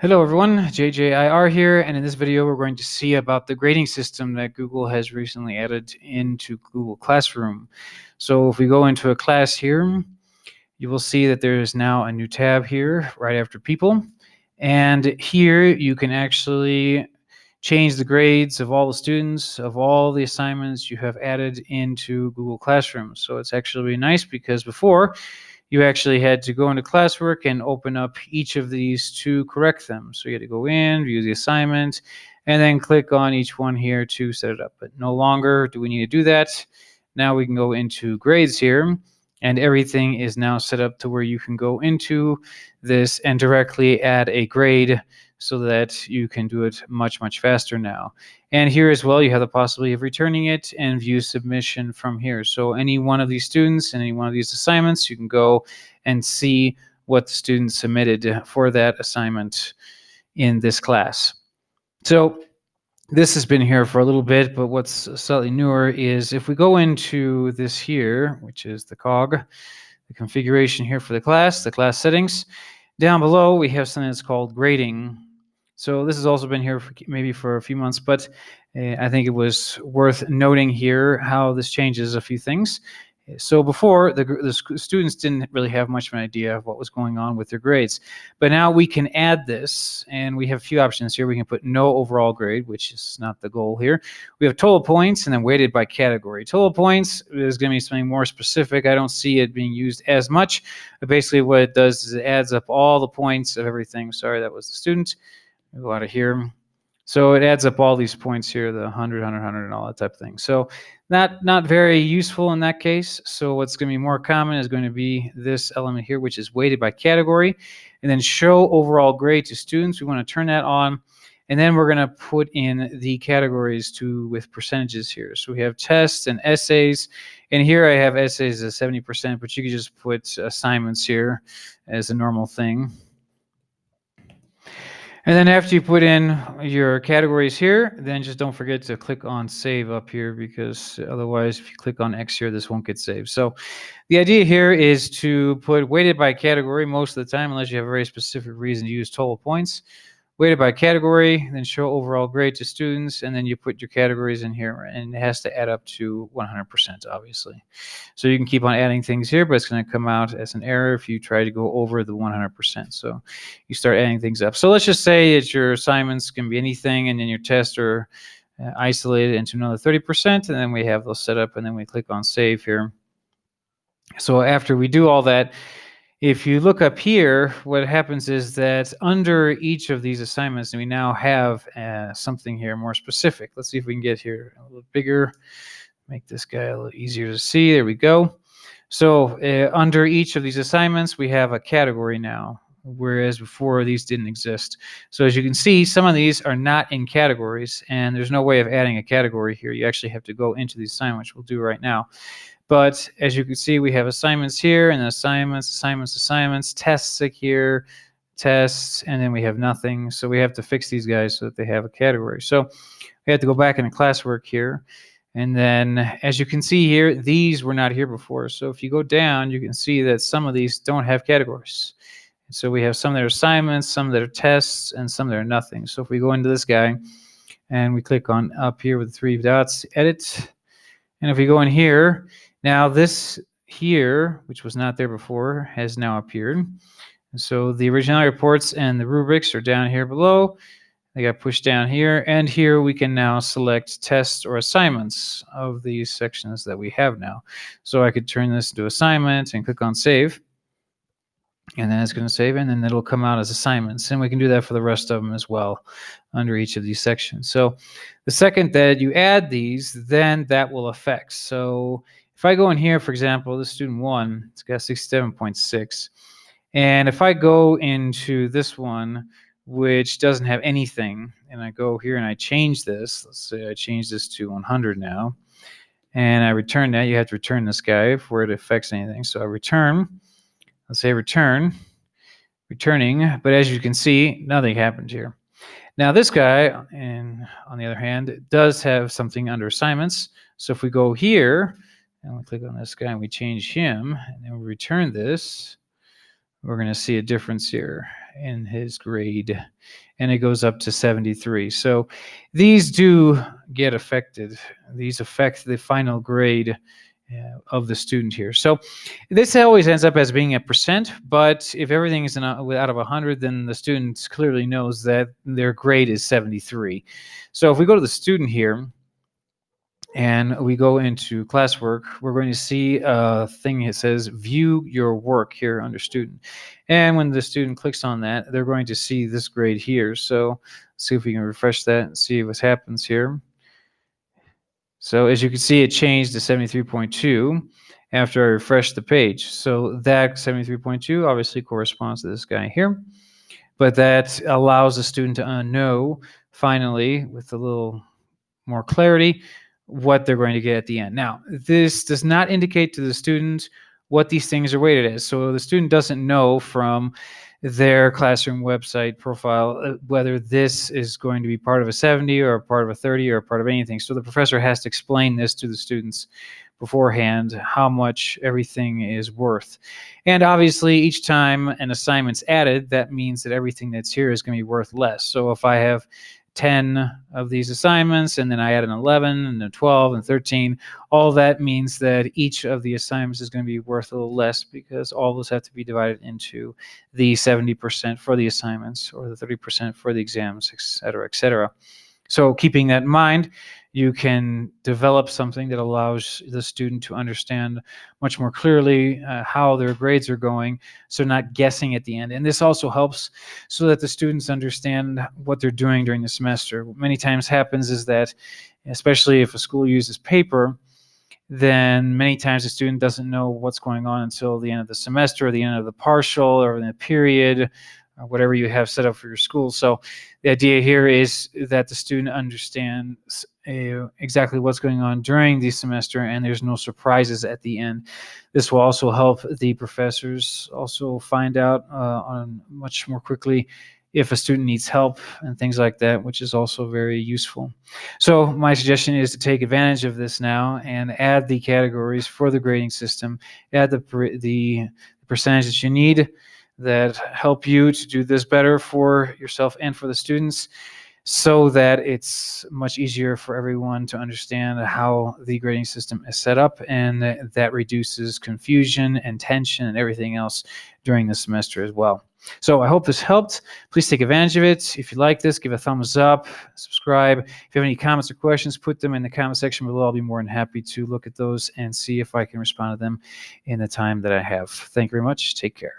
Hello everyone, JJIR here, and in this video we're going to see about the grading system that Google has recently added into Google Classroom. So if we go into a class here, you will see that there is now a new tab here right after people, and here you can actually change the grades of all the students, of all the assignments you have added into Google Classroom. So it's actually really nice because before you actually had to go into classwork and open up each of these to correct them. So you had to go in, view the assignment, and then click on each one here to set it up. But no longer do we need to do that. Now we can go into grades here, and everything is now set up to where you can go into this and directly add a grade so that you can do it much faster now. And here as well, you have the possibility of returning it and view submission from here. So any one of these students and any one of these assignments, you can go and see what the student submitted for that assignment in this class. So this has been here for a little bit, but what's slightly newer is if we go into this here, which is the cog, the configuration here for the class settings, down below we have something that's called grading. So this has also been here maybe for a few months, but I think it was worth noting here how this changes a few things. So before, the students didn't really have much of an idea of what was going on with their grades. But now we can add this, and we have a few options here. We can put no overall grade, which is not the goal here. We have total points and then weighted by category. Total points is going to be something more specific. I don't see it being used as much. But basically what it does is it adds up all the points of everything. Sorry, that was the student. Go out of here. So it adds up all these points here, the 100, 100, 100, and all that type of thing. So not very useful in that case. So what's going to be more common is going to be this element here, which is weighted by category, and then show overall grade to students. We want to turn that on, and then we're going to put in the categories with percentages here. So we have tests and essays, and here I have essays as 70%, but you could just put assignments here as a normal thing. And then after you put in your categories here, then just don't forget to click on save up here, because otherwise if you click on X here, this won't get saved. So the idea here is to put weighted by category most of the time, unless you have a very specific reason to use total points. Weighted by category, then show overall grade to students, and then you put your categories in here, and it has to add up to 100%, obviously. So you can keep on adding things here, but it's going to come out as an error if you try to go over the 100%. So you start adding things up. So let's just say that your assignments can be anything, and then your tests are isolated into another 30%, and then we have those set up, and then we click on save here. So after we do all that, if you look up here, what happens is that under each of these assignments, we now have something here more specific. Let's see if we can get here a little bigger, make this guy a little easier to see. There we go. So under each of these assignments, we have a category now, whereas before these didn't exist. So as you can see, some of these are not in categories, and there's no way of adding a category here. You actually have to go into the assignment, which we'll do right now. But as you can see, we have assignments here, and assignments, tests here, tests, and then we have nothing. So we have to fix these guys so that they have a category. So we have to go back into classwork here. And then as you can see here, these were not here before. So if you go down, you can see that some of these don't have categories. So we have some that are assignments, some that are tests, and some that are nothing. So if we go into this guy and we click on up here with the 3 dots, edit, and if we go in here, now this here, which was not there before, has now appeared. And so the original reports and the rubrics are down here below. They got pushed down here, and here we can now select tests or assignments of these sections that we have now. So I could turn this into assignment and click on save, and then it's going to save, and then it'll come out as assignments. And we can do that for the rest of them as well under each of these sections. So the second that you add these, then that will affect. So if I go in here, for example, this student 1, it's got 67.6. And if I go into this one, which doesn't have anything, and I go here and I change this, let's say I change this to 100 now, and I return that, you have to return this guy before it affects anything. So I return, let's say returning, but as you can see, nothing happened here. Now this guy, and on the other hand, does have something under assignments. So if we go here, and we click on this guy and we change him, and then we return this, we're going to see a difference here. in his grade, and it goes up to 73. So these do get affected. These affect the final grade of the student here. So this always ends up as being a percent, but if everything is out of 100, then the student clearly knows that their grade is 73. So if we go to the student here, and we go into classwork, we're going to see a thing that says view your work here under student. And when the student clicks on that, they're going to see this grade here. So let's see if we can refresh that and see what happens here. So as you can see, it changed to 73.2 after I refreshed the page. So that 73.2 obviously corresponds to this guy here. But that allows the student to know, finally, with a little more clarity, what they're going to get at the end. Now, this does not indicate to the student what these things are weighted as. So the student doesn't know from their classroom website profile whether this is going to be part of a 70 or a part of a 30 or a part of anything. So the professor has to explain this to the students beforehand, how much everything is worth. And obviously, each time an assignment's added, that means that everything that's here is going to be worth less. So if I have 10 of these assignments, and then I add an 11 and a 12 and 13, all that means that each of the assignments is going to be worth a little less, because all those have to be divided into the 70% for the assignments or the 30% for the exams, et cetera, et cetera. So keeping that in mind, you can develop something that allows the student to understand much more clearly how their grades are going, so not guessing at the end. And this also helps so that the students understand what they're doing during the semester. What many times happens is that, especially if a school uses paper, then many times the student doesn't know what's going on until the end of the semester or the end of the partial or in the period, or whatever you have set up for your school. So the idea here is that the student understands exactly what's going on during the semester, and there's no surprises at the end. This will also help the professors also find out on much more quickly if a student needs help and things like that, which is also very useful. So my suggestion is to take advantage of this now and add the categories for the grading system, add the percentage that you need that help you to do this better for yourself and for the students, so that it's much easier for everyone to understand how the grading system is set up, and that reduces confusion and tension and everything else during the semester as well. So I hope this helped. Please take advantage of it. If you like this, give a thumbs up, subscribe. If you have any comments or questions, put them in the comment section below. I'll be more than happy to look at those and see if I can respond to them in the time that I have. Thank you very much. Take care.